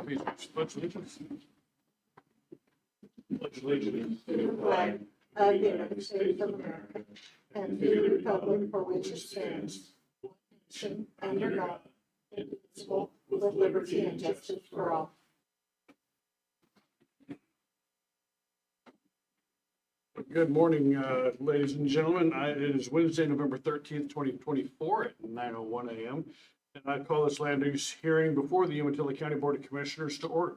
Please pledge allegiance. Pledge allegiance To the flag of the United States of America and to the republic for which it stands, one nation, under God, indivisible, with liberty and justice for all. Good morning, ladies and gentlemen. It is Wednesday, November 13th, 2024 at 9:01 a.m. And I call this land use hearing before the Umatilla County Board of Commissioners to order.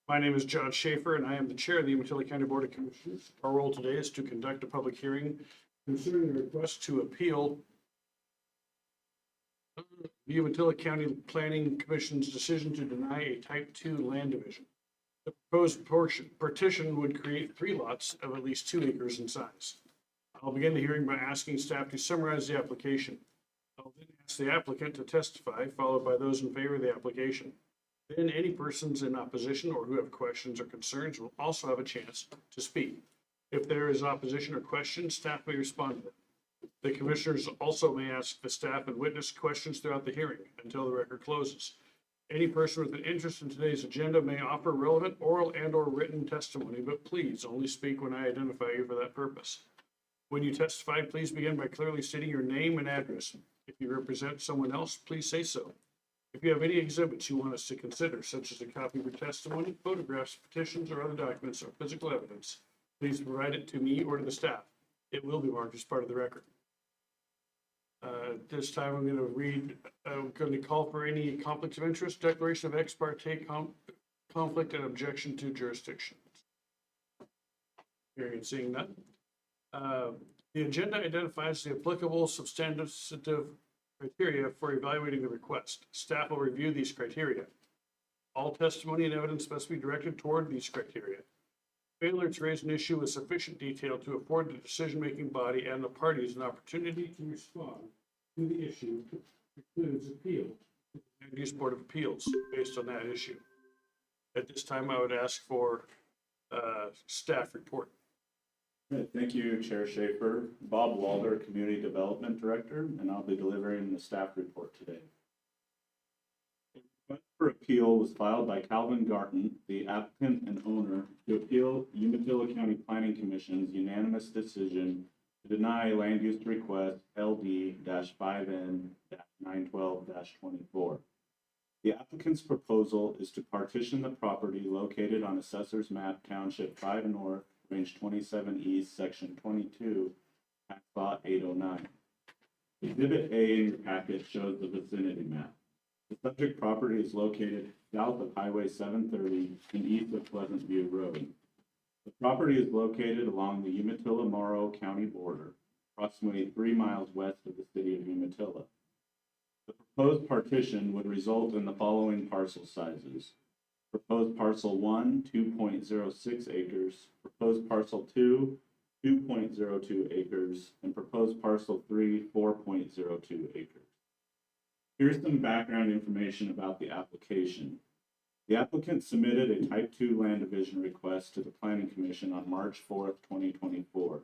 My name is John Schaefer, and I am the chair of the Umatilla County Board of Commissioners. Our role today is to conduct a public hearing concerning the request to appeal the Umatilla County Planning Commission's decision to deny a Type 2 land division. The proposed partition would create 3 lots of at least 2 acres in size. I'll begin the hearing by asking staff to summarize the application. I'll then ask the applicant to testify, followed by those in favor of the application. Then any persons in opposition or who have questions or concerns will also have a chance to speak. If there is opposition or questions, staff may respond to them. The commissioners also may ask the staff and witness questions throughout the hearing until the record closes. Any person with an interest in today's agenda may offer relevant oral and/or written testimony, but please only speak when I identify you for that purpose. When you testify, please begin by clearly stating your name and address. If you represent someone else, please say so. If you have any exhibits you want us to consider, such as a copy of your testimony, photographs, petitions, or other documents or physical evidence, please provide it to me or to the staff. It will be marked as part of the record. At this time, I'm going to call for any conflicts of interest, declaration of ex parte conflict, and objection to jurisdiction. Hearing and seeing none. The agenda identifies the applicable substantive criteria for evaluating the request. Staff will review these criteria. All testimony and evidence must be directed toward these criteria. Failure to raise an issue with sufficient detail to afford the decision-making body and the parties an opportunity to respond to the issue precludes appeal to the Land Use Board of Appeals based on that issue. At this time, I would ask for staff report. Thank you, Chair Schaefer. Bob Walder, Community Development Director, and I'll be delivering the staff report today. A request for appeal was filed by Calvin Garton, the applicant and owner, to appeal Umatilla County Planning Commission's unanimous decision to deny land use request LD-5N-912-24. The applicant's proposal is to partition the property located on Assessor's Map Township 5 North, Range 27 East, Section 22, Tax Lot 809. Exhibit A in your packet shows the vicinity map. The subject property is located south of Highway 730 and east of Pleasant View Road. The property is located along the Umatilla-Morrow County border, approximately 3 miles west of the city of Umatilla. The proposed partition would result in the following parcel sizes. Proposed parcel 1, 2.06 acres, proposed parcel 2, 2.02 acres, and proposed parcel 3, 4.02 acres. Here's some background information about the application. The applicant submitted a Type 2 land division request to the Planning Commission on March 4th, 2024.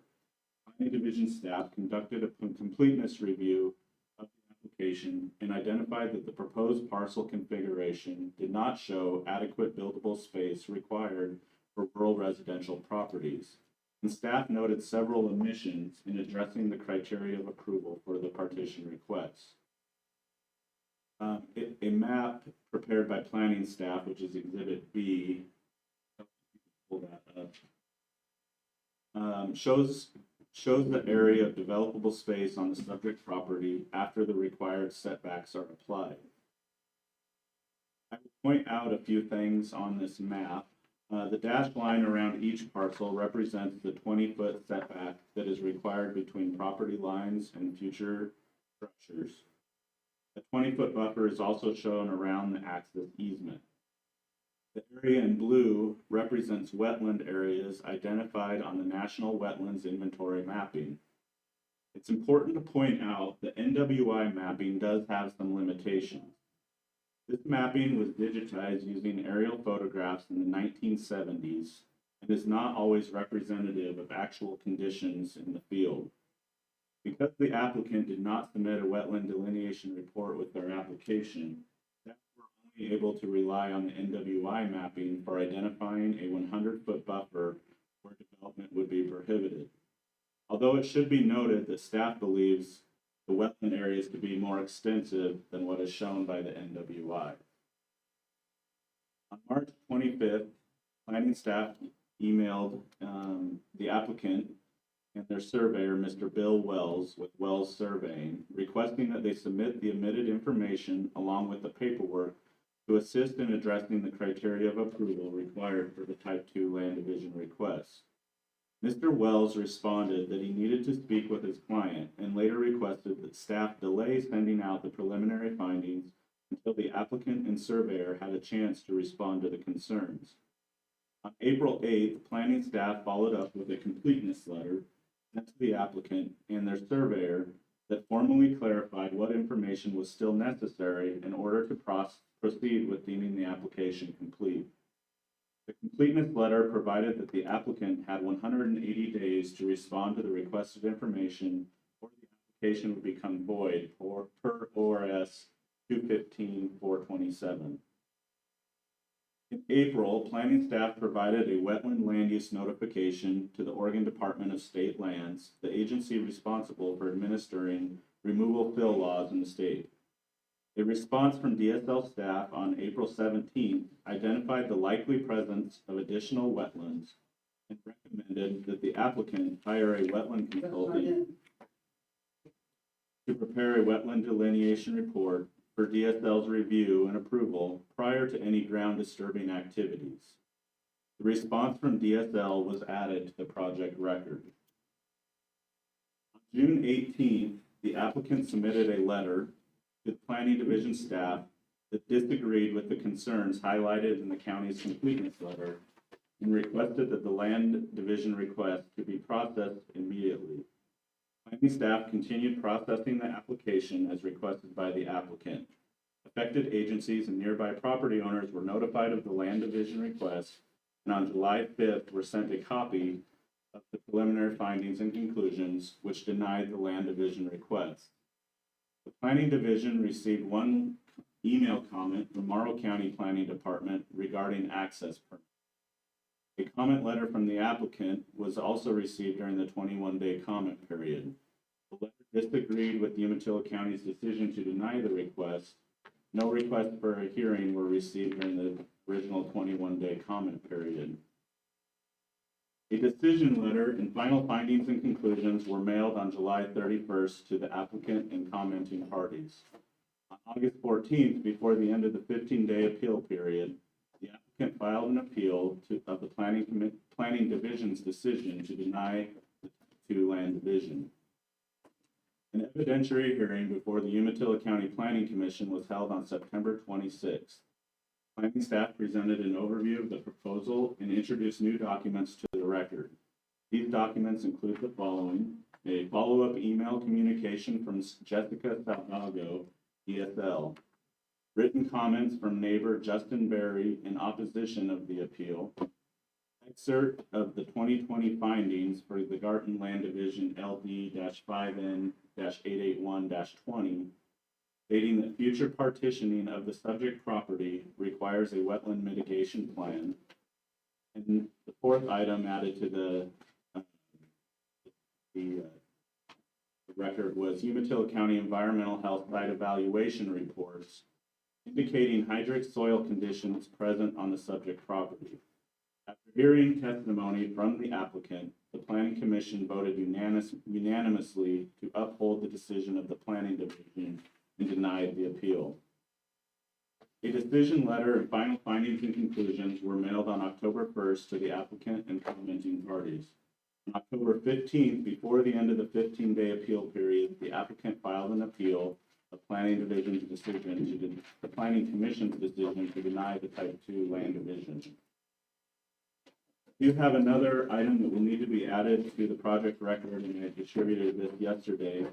Planning Division staff conducted a completeness review of the application and identified that the proposed parcel configuration did not show adequate buildable space required for rural residential properties. And staff noted several omissions in addressing the criteria of approval for the partition request. A map prepared by planning staff, which is Exhibit B, pull that up, shows the area of developable space on the subject property after the required setbacks are applied. I will point out a few things on this map. The dashed line around each parcel represents the 20-foot setback that is required between property lines and future structures. A 20-foot buffer is also shown around the access easement. The area in blue represents wetland areas identified on the National Wetlands Inventory mapping. It's important to point out that NWI mapping does have some limitations. This mapping was digitized using aerial photographs in the 1970s and is not always representative of actual conditions in the field. Because the applicant did not submit a wetland delineation report with their application, staff were only able to rely on the NWI mapping for identifying a 100-foot buffer where development would be prohibited. Although it should be noted that staff believes the wetland areas to be more extensive than what is shown by the NWI. On March 25th, planning staff emailed the applicant and their surveyor, Mr. Bill Wells, with Wells Surveying, requesting that they submit the omitted information along with the paperwork to assist in addressing the criteria of approval required for the Type 2 land division request. Mr. Wells responded that he needed to speak with his client and later requested that staff delay sending out the preliminary findings until the applicant and surveyor had a chance to respond to the concerns. On April 8th, planning staff followed up with a completeness letter sent to the applicant and their surveyor that formally clarified what information was still necessary in order to proceed with deeming the application complete. The completeness letter provided that the applicant had 180 days to respond to the requested information, or the application would become void per ORS 215-427. In April, planning staff provided a wetland land use notification to the Oregon Department of State Lands, the agency responsible for administering removal fill laws in the state. A response from DSL staff on April 17th identified the likely presence of additional wetlands and recommended that the applicant hire a wetland consultant to prepare a wetland delineation report for DSL's review and approval prior to any ground disturbing activities. The response from DSL was added to the project record. On June 18th, the applicant submitted a letter to the Planning Division staff that disagreed with the concerns highlighted in the county's completeness letter and requested that the land division request to be processed immediately. Planning staff continued processing the application as requested by the applicant. Affected agencies and nearby property owners were notified of the land division request, and on July 5th were sent a copy of the preliminary findings and conclusions, which denied the land division request. The Planning Division received one email comment from Morrow County Planning Department regarding access permits. A comment letter from the applicant was also received during the 21-day comment period. The letter disagreed with Umatilla County's decision to deny the request. No requests for a hearing were received during the original 21-day comment period. A decision letter and final findings and conclusions were mailed on July 31st to the applicant and commenting parties. On August 14th, before the end of the 15-day appeal period, the applicant filed an appeal of the Planning Division's decision to deny the two land division. An evidentiary hearing before the Umatilla County Planning Commission was held on September 26th. Planning staff presented an overview of the proposal and introduced new documents to the record. These documents include the following: a follow-up email communication from Jessica Salvago, DSL, written comments from neighbor Justin Berry in opposition of the appeal, excerpt of the 2020 findings for the Garton Land Division LD-5N-881-20, stating that future partitioning of the subject property requires a wetland mitigation plan. And the fourth item added to the record was Umatilla County Environmental Health Site Evaluation reports indicating hydric soil conditions present on the subject property. After hearing testimony from the applicant, the Planning Commission voted unanimously to uphold the decision of the Planning Division and denied the appeal. A decision letter and final findings and conclusions were mailed on October 1st to the applicant and commenting parties. On October 15th, before the end of the 15-day appeal period, the applicant filed an appeal of Planning Division's decision the Planning Commission's decision to deny the Type 2 land division. You have another item that will need to be added to the project record, and I distributed this yesterday.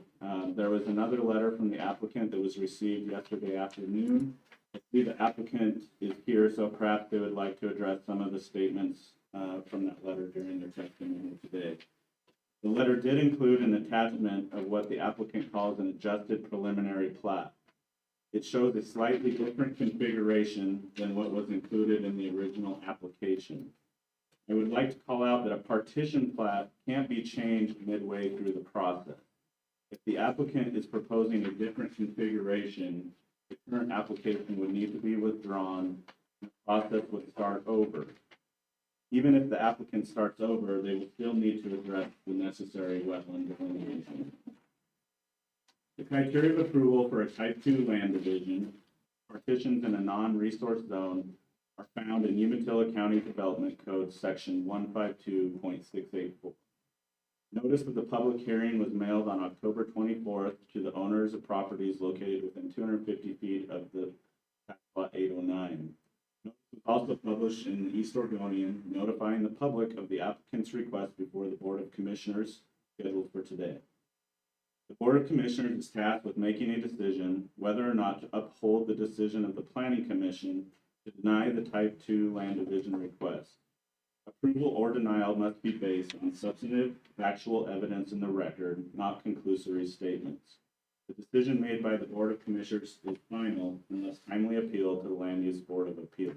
There was another letter from the applicant that was received yesterday afternoon. I see the applicant is here, so perhaps they would like to address some of the statements from that letter during their testimony today. The letter did include an attachment of what the applicant calls an adjusted preliminary plat. It shows a slightly different configuration than what was included in the original application. I would like to call out that a partition plat can't be changed midway through the process. If the applicant is proposing a different configuration, the current application would need to be withdrawn and the process would start over. Even if the applicant starts over, they will still need to address the necessary wetland delineation. The criteria of approval for a type 2 land division, partitions in a non-resource zone, are found in Umatilla County Development Code section 152.684. Notice of the public hearing was mailed on October 24th to the owners of properties located within 250 feet of the tax lot 809. Notice was also published in the East Oregonian, notifying the public of the applicant's request before the Board of Commissioners scheduled for today. The Board of Commissioners is tasked with making a decision whether or not to uphold the decision of the Planning Commission to deny the type 2 land division request. Approval or denial must be based on substantive, factual evidence in the record, not conclusory statements. The decision made by the Board of Commissioners is final unless timely appealed to the Land Use Board of Appeals.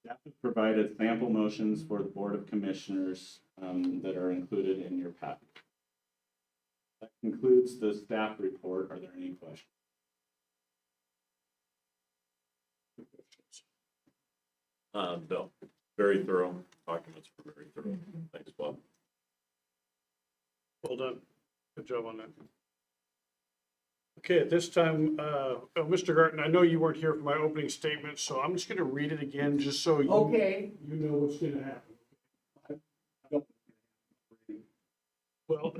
Staff has provided sample motions for the Board of Commissioners that are included in your packet. That concludes the staff report. Are there any questions? Bill, very thorough. Documents were very thorough. Thanks, Bob. Well done. Good job on that. Okay, at this time, Mr. Garten, I know you weren't here for my opening statement, so I'm just going to read it again, just so you know what's going to happen. Well,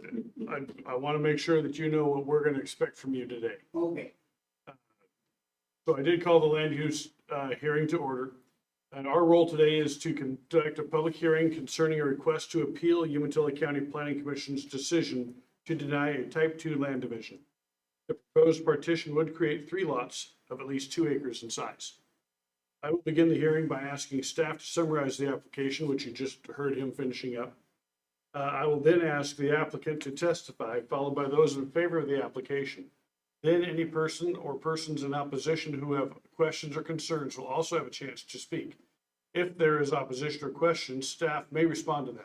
I want to make sure that you know what we're going to expect from you today. Okay. So I did call the land use hearing to order. And our role today is to conduct a public hearing concerning a request to appeal Umatilla County Planning Commission's decision to deny a type 2 land division. The proposed partition would create 3 lots of at least 2 acres in size. I will begin the hearing by asking staff to summarize the application, which you just heard him finishing up. I will then ask the applicant to testify, followed by those in favor of the application. Then any person or persons in opposition who have questions or concerns will also have a chance to speak. If there is opposition or questions, staff may respond to them.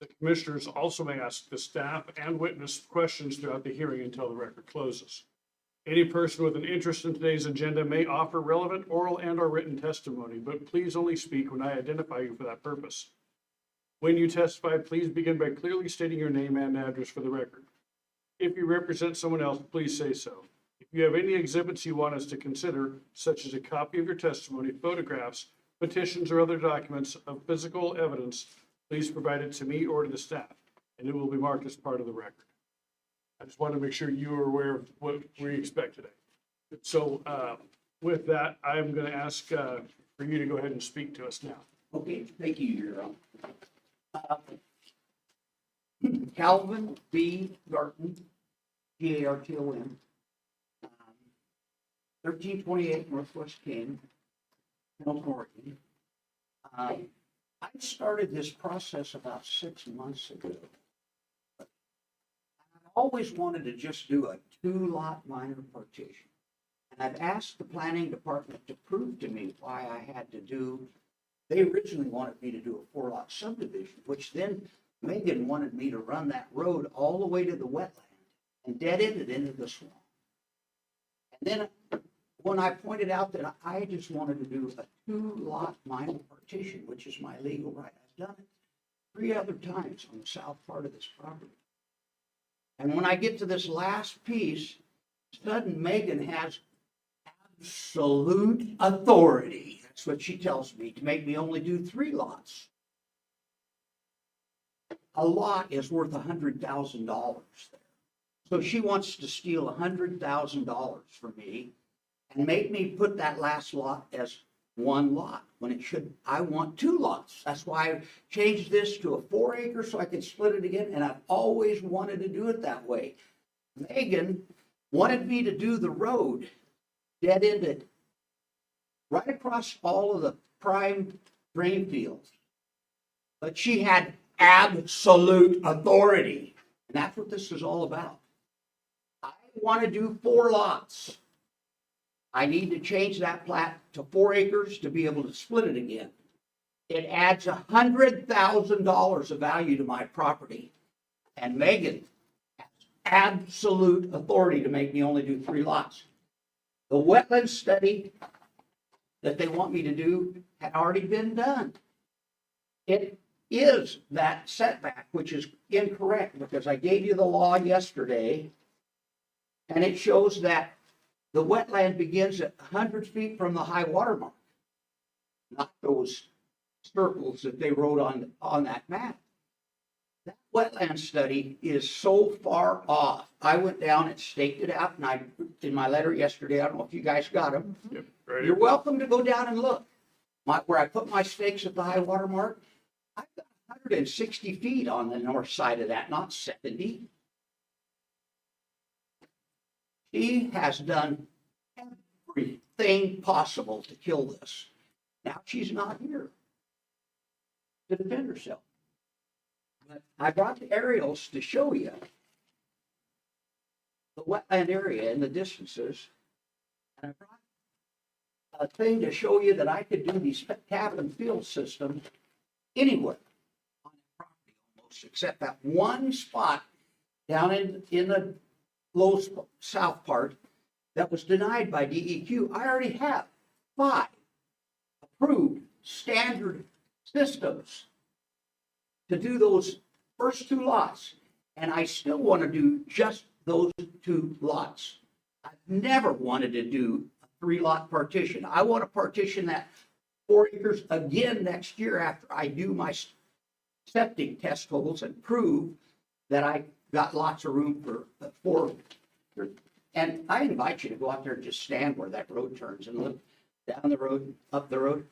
The commissioners also may ask the staff and witness questions throughout the hearing until the record closes. Any person with an interest in today's agenda may offer relevant oral and/or written testimony, but please only speak when I identify you for that purpose. When you testify, please begin by clearly stating your name and address for the record. If you represent someone else, please say so. If you have any exhibits you want us to consider, such as a copy of your testimony, photographs, petitions, or other documents of physical evidence, please provide it to me or to the staff, and it will be marked as part of the record. I just want to make sure you are aware of what we expect today. So with that, I'm going to ask for you to go ahead and speak to us now. Okay, thank you, Your Honor. Calvin B. Garton, Garton, 1328 Northwest King, Oregon. I started this process about 6 months ago. I always wanted to just do a 2-lot minor partition. And I've asked the planning department to prove to me why I had to do, they originally wanted me to do a 4-lot subdivision, which then Megan wanted me to run that road all the way to the wetland and dead-end it into the swamp. And then when I pointed out that I just wanted to do a 2-lot minor partition, which is my legal right, I've done it 3 other times on the south part of this property. And when I get to this last piece, sudden Megan has absolute authority. That's what she tells me, to make me only do 3 lots. A lot is worth $100,000 there. So she wants to steal $100,000 from me and make me put that last lot as 1 lot when it should, I want 2 lots. That's why I changed this to a 4 acre so I could split it again. And I've always wanted to do it that way. Megan wanted me to do the road dead-ended right across all of the prime grain fields. But she had absolute authority. And that's what this is all about. I want to do 4 lots. I need to change that plat to 4 acres to be able to split it again. It adds $100,000 of value to my property. And Megan has absolute authority to make me only do 3 lots. The wetland study that they want me to do had already been done. It is that setback, which is incorrect because I gave you the law yesterday. And it shows that the wetland begins at 100 feet from the high water mark, not those circles that they wrote on that map. That wetland study is so far off. I went down and staked it out, and in my letter yesterday, I don't know if you guys got them. Yep, right You're here. welcome to go down and look. Where I put my stakes at the high water mark, I've got 160 feet on the north side of that, not 70. She has done everything possible to kill this. Now she's not here to defend herself. But I brought the aerials to show you the wetland area and the distances. And I brought a thing to show you that I could do these tap and field systems anywhere on the property almost, except that one spot down in the low south part that was denied by DEQ. I already have 5 approved standard systems to do those first 2 lots. And I still want to do just those 2 lots. I've never wanted to do a 3-lot partition. I want to partition that 4 acres again next year after I do my septic test holes and prove that I got lots of room for 4. And I invite you to go out there and just stand where that road turns and look down the road, up the road.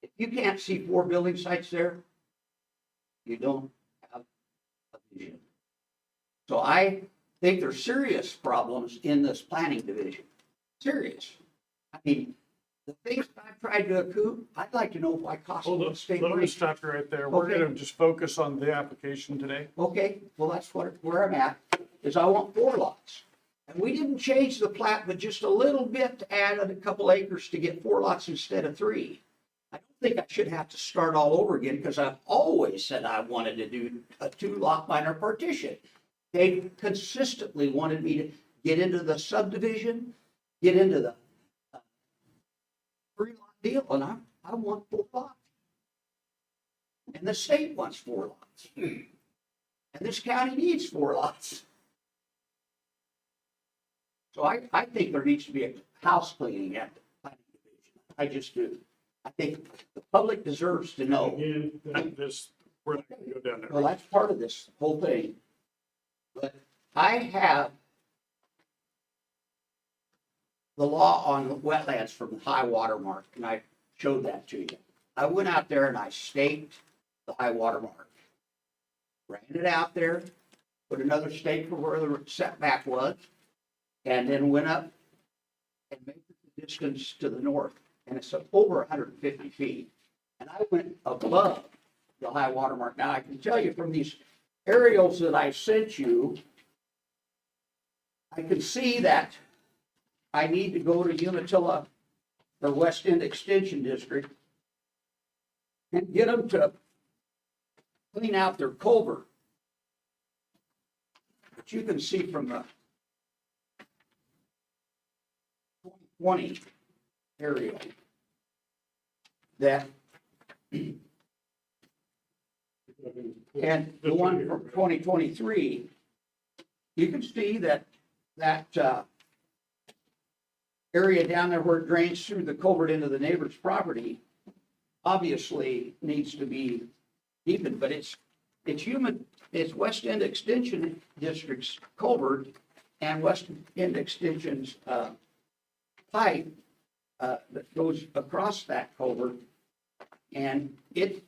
If you can't see 4 building sites there, you don't have a vision. So I think there's serious problems in this planning division. Serious. I mean, the things I've tried to recoup, I'd like to know if I cost Hold the on, state let me money. stop you right there. We're Okay. gonna just focus on the application today. Okay, well, that's where I'm at, is I want 4 lots. And we didn't change the plat, but just a little bit to add a couple acres to get 4 lots instead of 3. I don't think I should have to start all over again because I've always said I wanted to do a 2-lot minor partition. They consistently wanted me to get into the subdivision, get into the 3-lot deal, and I want 4 lots. And the state wants 4 lots. And this county needs 4 lots. So I think there needs to be a house cleaning at the planning division. I just do. I think the public deserves to know. Again, we're not gonna go down that Well, road. that's part of this whole thing. But I have the law on wetlands from the high water mark, and I showed that to you. I went out there and I staked the high water mark. Ran it out there, put another stake for where the setback was, and then went up and measured the distance to the north. And it's over 150 feet. And I went above the high water mark. Now, I can tell you from these aerials that I sent you, I can see that I need to go to Umatilla or West End Extension District and get them to clean out their culvert. But you can see from the 2020 area that, and the one from 2023, you can see that area down there where it drains through the culvert into the neighbor's property obviously needs to be deepened, but it's West End Extension District's culvert and West End Extension's pipe that goes across that culvert, and it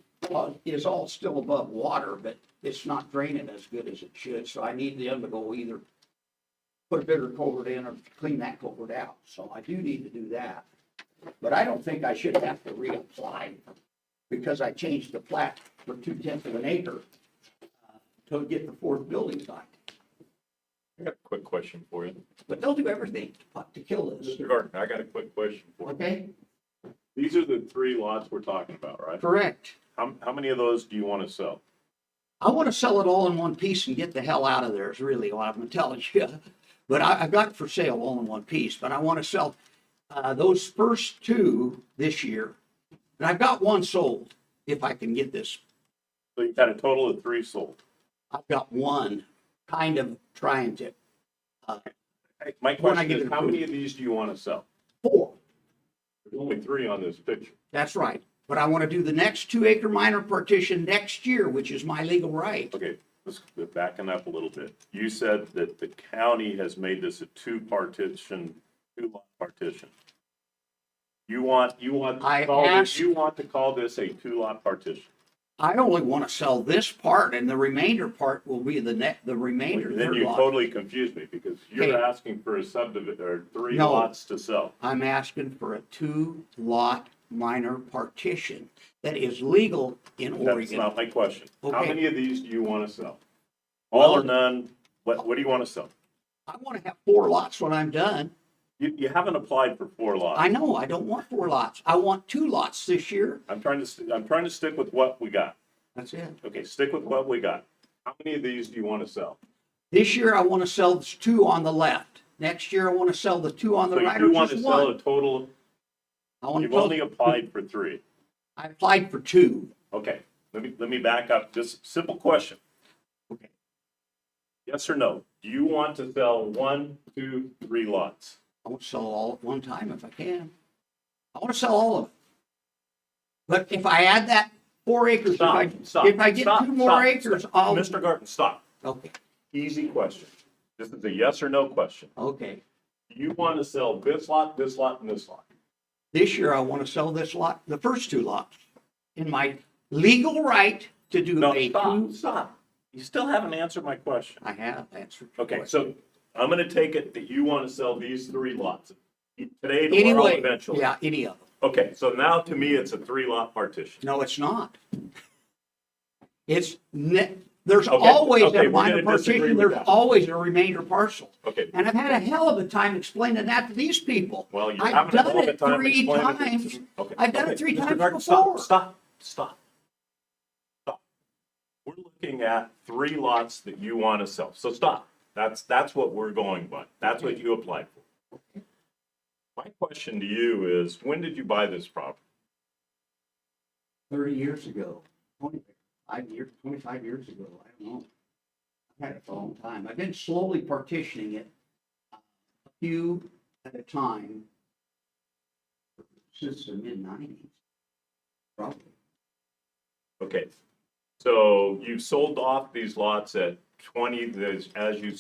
is all still above water, but it's not draining as good as it should. So I need them to go either put a bigger culvert in or clean that culvert out. So I do need to do that. But I don't think I should have to reapply because I changed the plat for 2/10 of an acre to get the 4th building site. I got a quick question for you. But they'll do everything to kill this, Mr. Gardner, I got a quick question for you. okay? These are the 3 lots we're talking about, right? Correct. How many of those do you want to sell? I want to sell it all in one piece and get the hell out of there is really what I'm telling you. But I've got it for sale all in one piece, but I want to sell those first 2 this year. And I've got 1 sold if I can get this. So you've got a total of 3 sold. I've got 1 kind of trying to. My When I question get is, it how approved. many of these do you want to sell? 4. There's only 3 on this picture. That's right. But I want to do the next 2-acre minor partition next year, which is my legal right. Okay, let's backing up a little bit. You said that the county has made this a 2-lot partition. You want to I call this, asked- you want to call this a 2-lot partition. I only want to sell this part, and the remainder part will be the remainder. Then their you lot. totally confused me because you're Okay. asking for a subdivision or 3 No. lots to sell. I'm asking for a 2-lot minor partition that is legal in That's Oregon. not my question. How Okay. many of these do you want to sell? All or Well- none? What do you want to sell? I want to have 4 lots when I'm done. You haven't applied for 4 lots. I know, I don't want 4 lots. I want 2 lots this year. I'm trying to stick with what we got. That's it. Okay, stick with what we got. How many of these do you want to sell? This year, I want to sell the 2 on the left. Next year, I want to sell the 2 on the So right, you or want to just sell 1. a total, I want to you've only applied for 3. I applied for 2. Okay, let me back up. Just simple question. Okay. Yes or no? Do you want to sell 1, 2, 3 lots? I want to sell all at one time if I can. I want to sell all of it. But if I add that 4 acres, Stop, if I get 2 more acres, I'll. Mr. Garten, stop. Okay, Easy question. This is a yes or no question. okay. Do you want to sell this lot, and this lot? This year, I want to sell this lot, the first 2 lots, in my legal right to do No, a two. stop. You still haven't answered my question. I have answered. your Okay, question. so I'm gonna take it that you want to sell these 3 lots. Today, tomorrow, Anyway, eventually. yeah, any of them. Okay, so now to me, it's a 3-lot partition. No, it's not. There's Okay, always okay, a we're minor gonna disagree partition, with there's that. always a remainder parcel. Okay, And I've had a hell of a time explaining that to these people. well, you're I've having a done hell of a it time 3 explaining it. times. Okay, I've done okay, it 3 Mr. times Garten, before. Stop. We're looking at 3 lots that you want to sell, so stop. That's what we're going by. That's what you applied for. My question to you is, when did you buy this property? 30 years ago, 25 years ago, I don't know. I've had it for a long time. I've been slowly partitioning it, a few at a time, since the mid-90s, probably. Okay, so you sold off these lots at 20, as you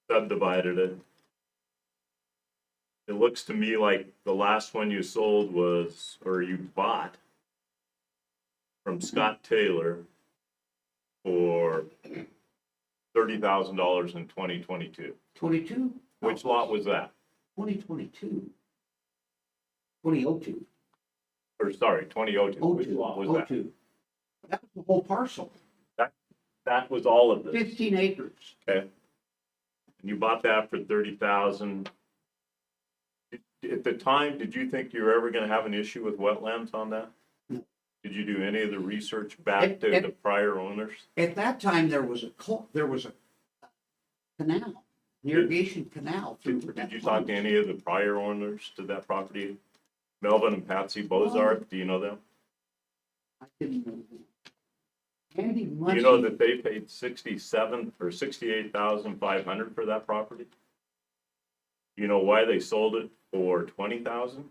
subdivided it. It looks to me like the last one you sold was, or you bought from Scott Taylor for $30,000 in 2022. 22? Which lot was that? 2022. 2002. Or sorry, 2002. Which lot was that? 02. That was the whole parcel, That was all of this, 15 acres. okay? And you bought that for 30,000. At the time, did you think you were ever gonna have an issue with wetlands on that? No. Did you do any of the research back to the prior owners? At that time, there was a canal, an irrigation canal through. Did you talk to any of the prior owners to that property? Melvin and Patsy Bozarth, do you know them? I didn't know that. Andy Do you know Muncie, that they paid 67 or 68,500 for that property? You know why they sold it for 20,000?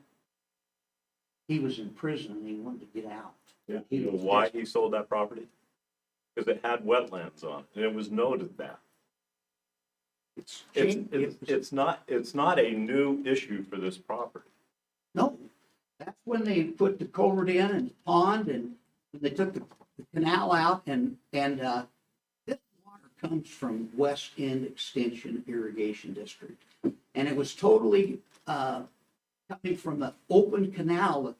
he was in prison and he wanted to get out. He You know was why desperate. he sold that property? Because it had wetlands on it, and it was noted that. It's not a new issue for this property. No, that's when they put the culvert in and pond and when they took the canal out and this water comes from West End Extension Irrigation District. And it was totally, coming from the open canal that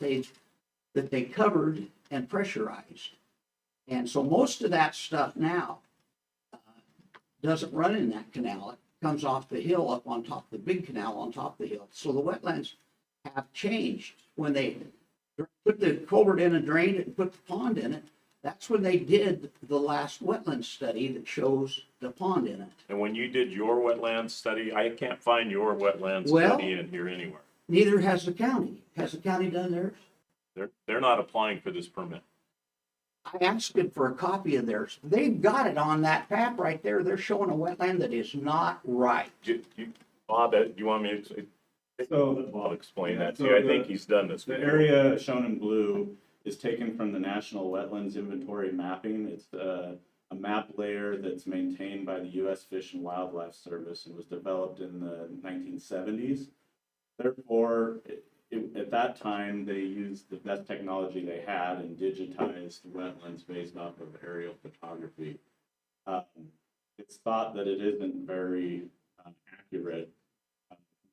they covered and pressurized. And so most of that stuff now, doesn't run in that canal. It comes off the hill up on top of the big canal on top of the hill. So the wetlands have changed when they put the culvert in and drained it and put the pond in it. That's when they did the last wetland study that shows the pond in it. And when you did your wetland study, I can't find your wetland Well- study in here anywhere. Neither has the county. Has the county done theirs? They're not applying for this permit. I asked them for a copy of theirs. They've got it on that map right there. They're showing a wetland that is not right. Bob, do you want me to? So- Let Bob explain Yeah, that so to you. I the- think he's done this. The before. area shown in blue is taken from the National Wetlands Inventory Mapping. It's a map layer that's maintained by the U.S. Fish and Wildlife Service and was developed in the 1970s. Therefore, at that time, they used the best technology they had and digitized wetlands based off of aerial photography. It's thought that it isn't very accurate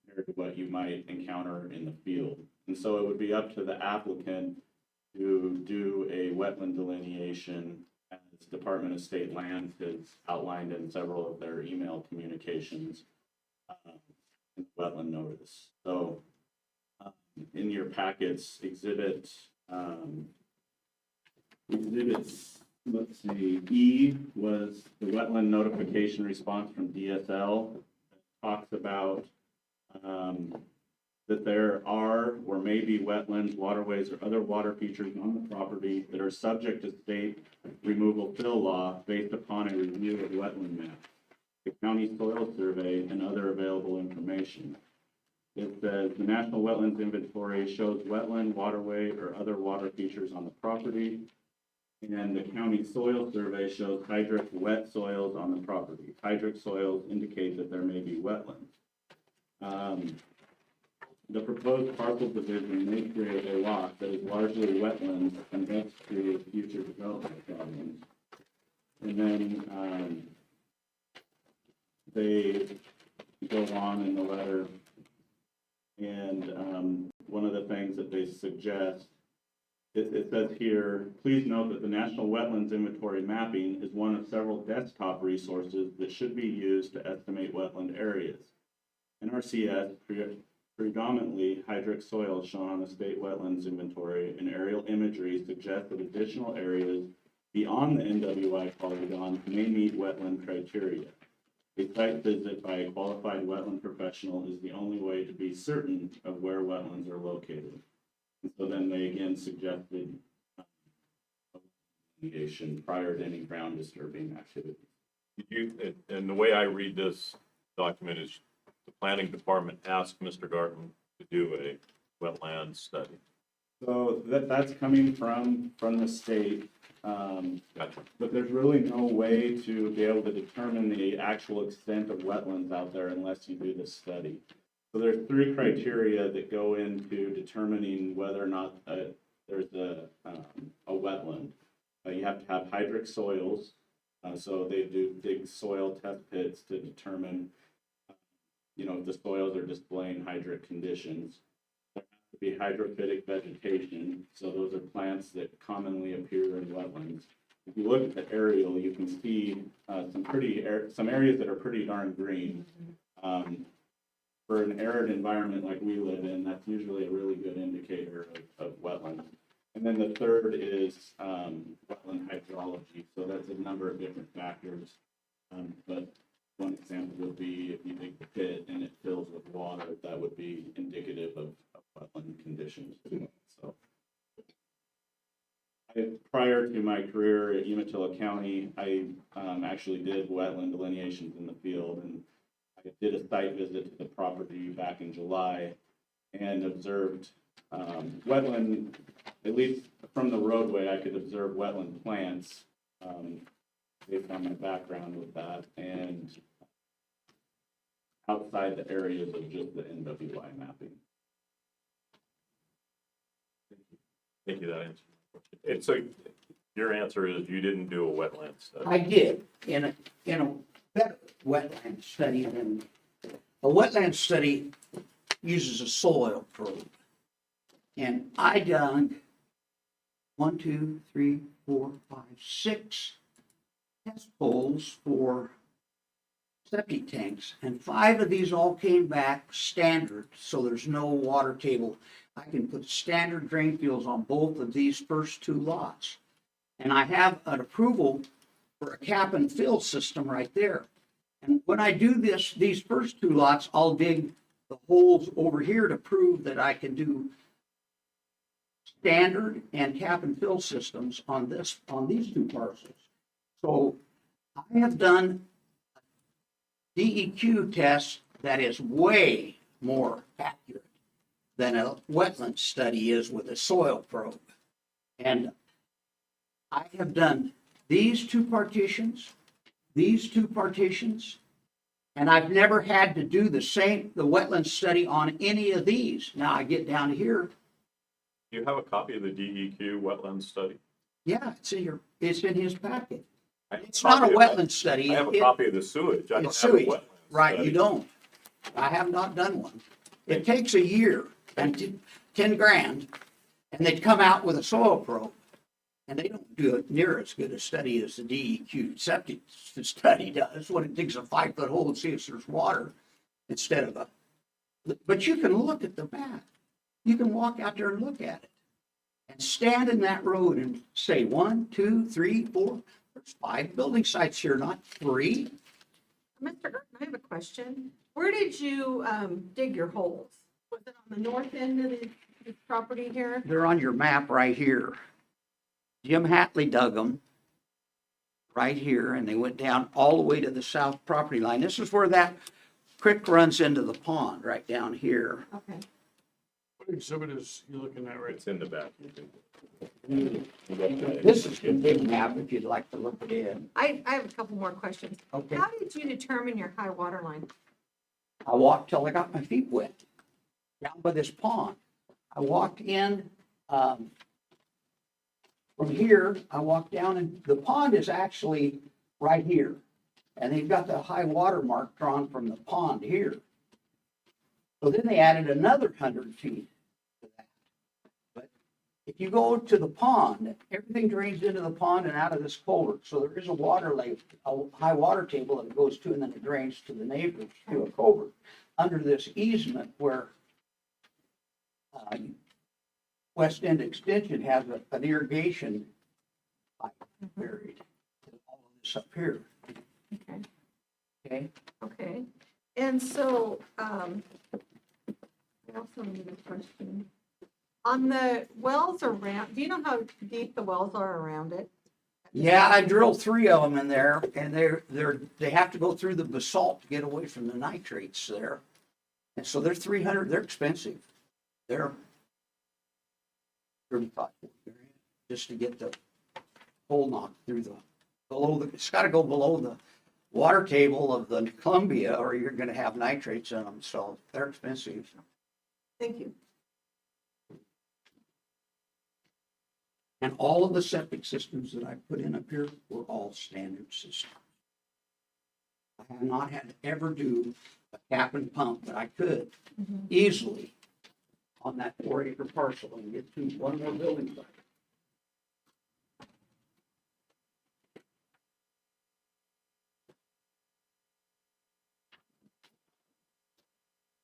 compared to what you might encounter in the field. And so it would be up to the applicant to do a wetland delineation as Department of State Lands has outlined in several of their email communications in the wetland notice. So in your packets, exhibits, let's see, E was the wetland notification response from DSL. It talks about that there are or may be wetlands, waterways, or other water features on the property that are subject to state removal fill law based upon a review of wetland map, the county soil survey, and other available information. It says the National Wetlands Inventory shows wetland, waterway, or other water features on the property. And the county soil survey shows hydric wet soils on the property. Hydric soils indicate that there may be wetlands. The proposed parcel division may create a lot that is largely wetlands and thus create future development problems. And then they go on in the letter, and one of the things that they suggest, it says here, please note that the National Wetlands Inventory Mapping is one of several desktop resources that should be used to estimate wetland areas. NRCS predominantly hydric soils shown on the state wetlands inventory and aerial imagery suggest that additional areas beyond the NWI polygons may meet wetland criteria. A site visit by a qualified wetland professional is the only way to be certain of where wetlands are located. And so then they again suggested mitigation prior to any ground disturbing activity. And the way I read this document is the planning department asked Mr. Garten to do a wetland study. So that's coming from the state. Gotcha. But there's really no way to be able to determine the actual extent of wetlands out there unless you do this study. So there's 3 criteria that go into determining whether or not there's a wetland. You have to have hydric soils. So they do dig soil test pits to determine, if the soils are displaying hydric conditions. There has to be hydrophytic vegetation. So those are plants that commonly appear in wetlands. If you look at the aerial, you can see some areas that are pretty darn green. For an arid environment like we live in, that's usually a really good indicator of wetlands. And then the third is wetland hydrology. So that's a number of different factors. But one example would be if you dig the pit and it fills with water, that would be indicative of wetland conditions. So prior to my career at Umatilla County, I actually did wetland delineations in the field, and I did a site visit to the property back in July and observed wetland, at least from the roadway, I could observe wetland plants based on my background with that, and outside the areas of just the NWI mapping. Thank you, that answer. And so your answer is you didn't do a wetland study? I did in a better wetland study than a wetland study uses a soil probe. And I done 1, 2, 3, 4, 5, 6 test holes for septic tanks, and 5 of these all came back standard, so there's no water table. I can put standard drain fields on both of these first 2 lots. And I have an approval for a cap and fill system right there. And when I do this, these first 2 lots, I'll dig the holes over here to prove that I can do standard and cap and fill systems on these 2 parcels. So I have done DEQ test that is way more accurate than a wetland study is with a soil probe. And I have done these 2 partitions, and I've never had to do the wetland study on any of these. Now I get down here, Do you have a copy of the DEQ wetland study? yeah, it's in his packet. I have It's not a copy of wetland study. I have a It- copy of the sewage. I don't It's have a sewage, wetland right, study. you don't. I have not done one. It takes a year and 10 grand, and they'd come out with a soil probe. And they don't do it near as good a study as the DEQ septic study does, when it digs a 5-foot hole and see if there's water instead of but you can look at the map. You can walk out there and look at it. And stand in that road and say 1, 2, 3, 4, there's 5 building sites here, not 3. Mr. Burton, I have a question. Where did you dig your holes? Was it on the north end of the property here? They're on your map right here. Jim Hatley dug them right here, and they went down all the way to the south property line. This is where that creek runs into the pond, right down here. Okay. What exhibit is you looking at right? It's in the back. This is the big map if you'd like to look at it. I have a couple more questions. Okay. How did you determine your high water line? I walked till I got my feet wet down by this pond. I walked in, from here, I walked down, and the pond is actually right here. And they've got the high water mark drawn from the pond here. So then they added another 100 feet to that. But if you go to the pond, everything drains into the pond and out of this culvert. So there is a water lake, a high water table that it goes to, and then it drains to the neighbors to a culvert under this easement where West End Extension has an irrigation pipe buried. All of this up here, Okay. okay? Okay. And so, I also need a question. On the wells around, do you know how deep the wells are around it? Yeah, I drilled 3 of them in there, and they have to go through the basalt to get away from the nitrates there. And so they're 300, they're expensive. They're 35 just to get the hole knocked through it's got to go below the water table of the Columbia, or you're going to have nitrates in them, so they're expensive. Thank you. And all of the septic systems that I put in up here were all standard systems. I have not had to ever do a cap and pump, but I could easily on that 4-acre parcel and get to one more building site.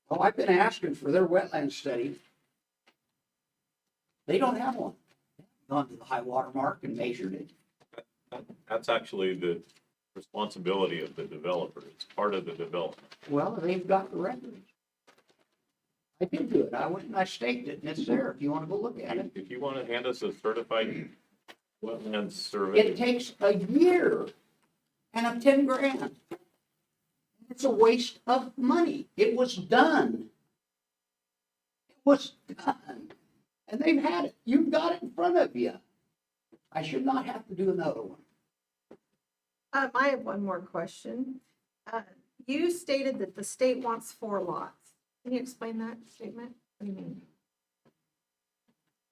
Oh, I've been asking for their wetland study. They don't have one. Gone to the high water mark and measured it. That's actually the responsibility of the developer. It's part of the development. Well, they've got the records. I did do it. I went and I staked it, and it's there if you want to go look at it. If you want to hand us a certified wetland survey, It takes a year and a 10 grand. It's a waste of money. It was done. It was done. And they've had it. You've got it in front of you. I should not have to do another one. I have one more question. You stated that the state wants 4 lots. Can you explain that statement? What do you mean?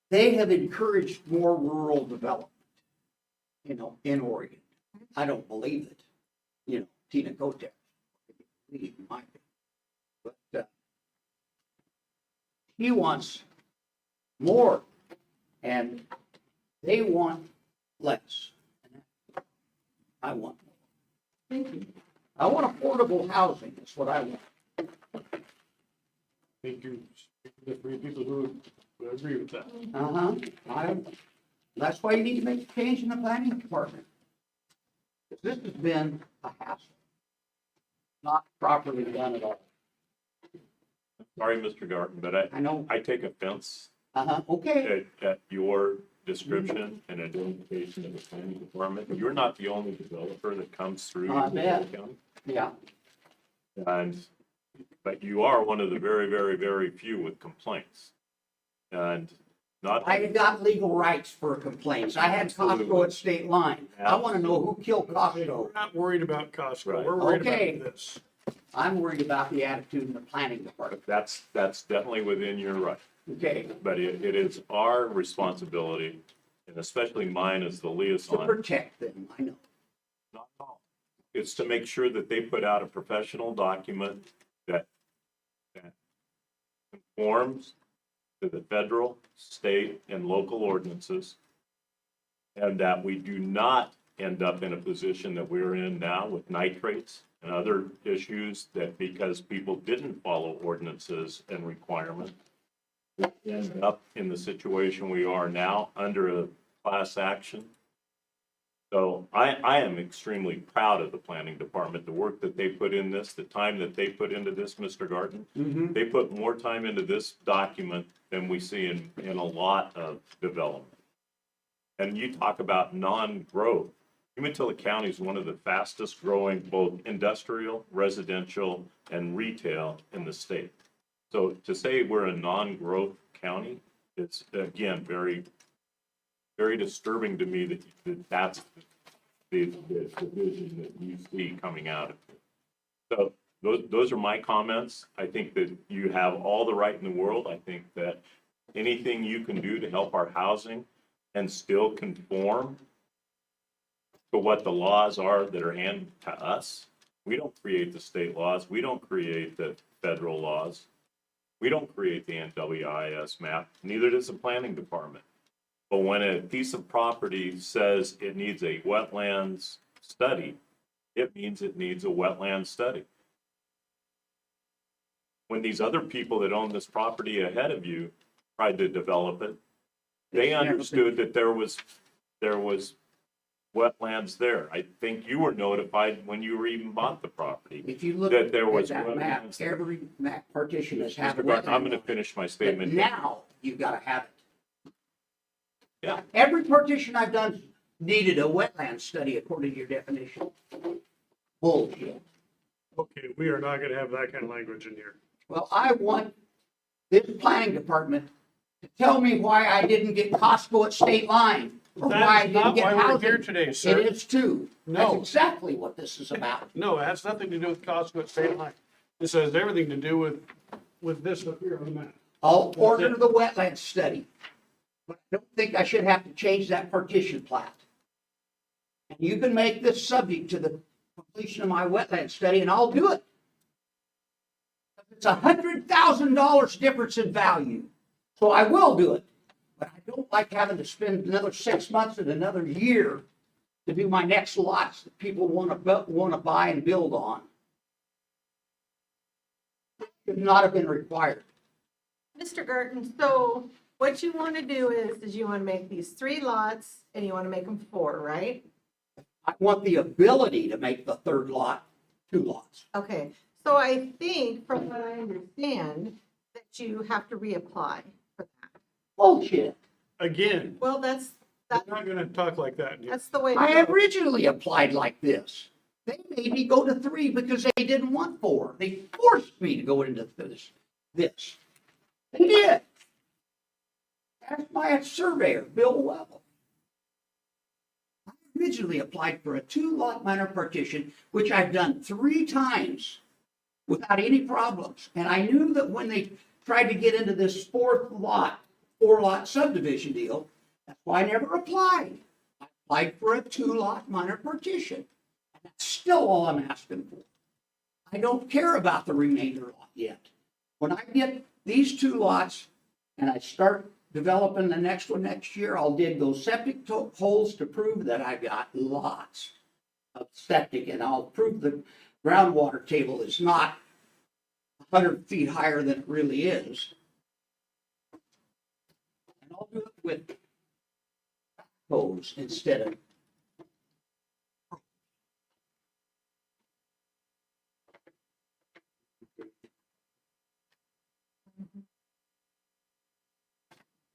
They have encouraged more rural development, in Oregon. I don't believe it. Tina Kotek, in my opinion. But he wants more, and they want less. I want more. Thank you. I want affordable housing, that's what I want. Think you, the three people who would agree with that. That's why you need to make a change in the planning department. This has been a hassle. Not properly done at all. Sorry, Mr. Garten, but I know, I take offense okay, at your description and identification of the planning department. You're not the only developer that comes through I Umatilla bet. County. yeah. But you are one of the very, very, very few with complaints. And not. I got legal rights for complaints. I had Costco at state line. I want to know who killed Costco. We're not worried about Costco. Right. We're worried Okay. about this. I'm worried about the attitude in the planning department. That's definitely within your right. Okay, But it is our responsibility, and especially mine as the to liaison, protect them, I know. not all. It's to make sure that they put out a professional document that conforms to the federal, state, and local ordinances, and that we do not end up in a position that we're in now with nitrates and other issues that because people didn't follow ordinances and requirements, we end up in the situation we are now under a class action. So I am extremely proud of the planning department, the work that they put in this, the time that they put into this, Mr. Garten. They put more time into this document than we see in a lot of development. And you talk about non-growth. Umatilla County is one of the fastest growing, both industrial, residential, and retail in the state. So to say we're a non-growth county, it's again, very, very disturbing to me that that's the vision that you see coming out of it. So those are my comments. I think that you have all the right in the world. I think that anything you can do to help our housing and still conform to what the laws are that are handed to us. We don't create the state laws. We don't create the federal laws. We don't create the NWIS map. Neither does the planning department. But when a piece of property says it needs a wetlands study, it means it needs a wetland study. When these other people that own this property ahead of you tried to develop it, they understood that there was wetlands there. I think you were notified when you even bought the property. If you look That there at was that map, wetlands there. every map partition has had Mr. Garten, I'm going to wetland. finish my But statement. now you've got to have it. Yeah. Every partition I've done needed a wetland study according to your definition. Bullshit. Okay, we are not gonna have that kind of language in here. Well, I want this planning department to tell me why I didn't get Costco at state line. Or why I That is didn't not get why we're housing. here today, It sir. is too. No. That's exactly what this is about. No, it has nothing to do with Costco at state line. This has everything to do with this up here on the map. I'll order the wetland study. But I don't think I should have to change that partition plat. And you can make this subject to the completion of my wetland study and I'll do it. It's $100,000 difference in value. So I will do it. But I don't like having to spend another 6 months and another year to do my next lots that people want to buy and build on. It should not have been required. Mr. Garten, so what you want to do is you want to make these 3 lots and you want to make them 4, right? I want the ability to make the third lot 2 lots. Okay, so I think from what I understand that you have to reapply for that. Bullshit. Again, Well, we're not gonna talk like that. that's the way to I go. originally applied like this. They made me go to 3 because they didn't want 4. They forced me to go into this. They did. Ask my surveyor, Bill Webber. I originally applied for a 2-lot minor partition, which I've done 3 times without any problems. And I knew that when they tried to get into this 4-lot subdivision deal, that's why I never applied. I applied for a 2-lot minor partition. And that's still all I'm asking for. I don't care about the remainder lot yet. When I get these 2 lots and I start developing the next one next year, I'll dig those septic holes to prove that I've got lots of septic, and I'll prove groundwater table is not 100 feet higher than it really is. And I'll do it with hose instead of.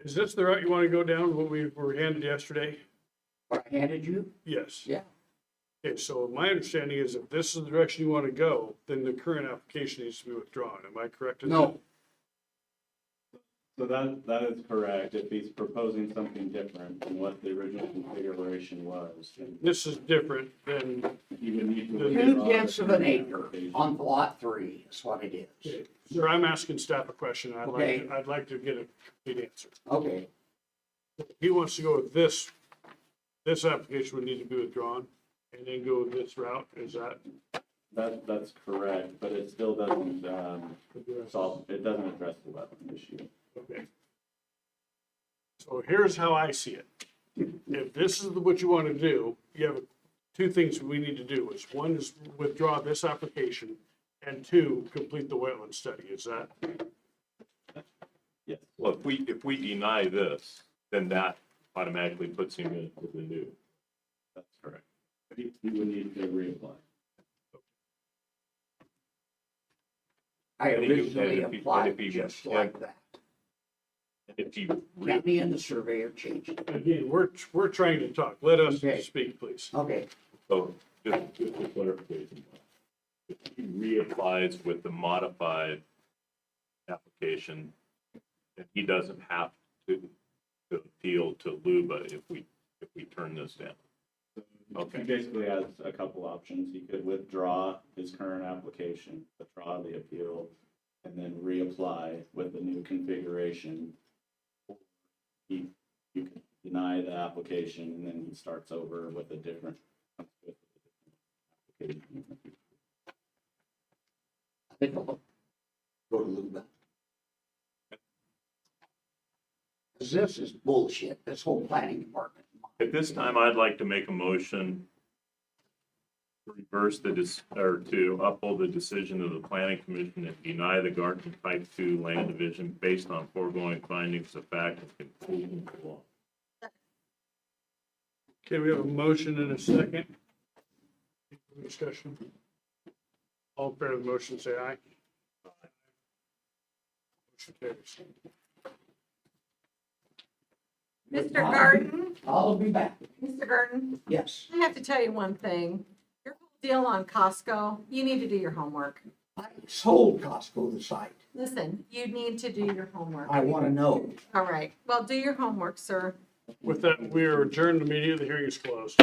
Is this the route you want to go down, what we were handed yesterday? What I handed you? Yes. Yeah. Okay, so my understanding is if this is the direction you want to go, then the current application needs to be withdrawn. Am I correct? in that? No, So that is correct. If he's proposing something different than what the original configuration was, then This is different than, you would need to. two withdraw tenths the of an current acre application. on lot 3 is what it is. sir, I'm asking staff a question. Okay. I'd like to get a complete answer. Okay, He wants to go with this application would need to be withdrawn and then go with this route. Is that? That's correct, but it still doesn't, solve, it doesn't address the wetland issue. Okay. So here's how I see it. If this is what you want to do, you have two things we need to do. Is one is withdraw this application and two, complete the wetland study. Is that? Yes. Well, if we deny this, then that automatically puts him into the new. That's correct. He would need to reapply. I And he- originally and if he- applied and if he- just and- like that. And if he, County and the surveyor changed it. Again, we're trying to talk. Let us Okay. speak, please. Okay, so just for clarification, if he reapplies with the modified application, then he doesn't have to appeal to LUBA if we turn this down. Okay. He basically has a couple options. He could withdraw his current application, withdraw the appeal, and then reapply with the new configuration. You can deny the application and then he starts over with a different. application. I think I'll go to Luba. Because this is bullshit, this whole planning department. At this time, I'd like to make a motion to reverse or to uphold the decision of the planning commission and deny the Garden Type 2 land division based on foregoing findings of fact and conclusions of law. Okay, we have a motion and a second. Discussion. All in favor of the motion, say aye. Motion carries. Mr. Garden, I'll be back, Mr. Garden, yes. I have to tell you one thing. Your whole deal on Costco, you need to do your homework. I sold Costco the site. Listen, you need to do your homework. I want to know. All right, well, do your homework, sir. With that, we are adjourned immediately. The hearing is closed.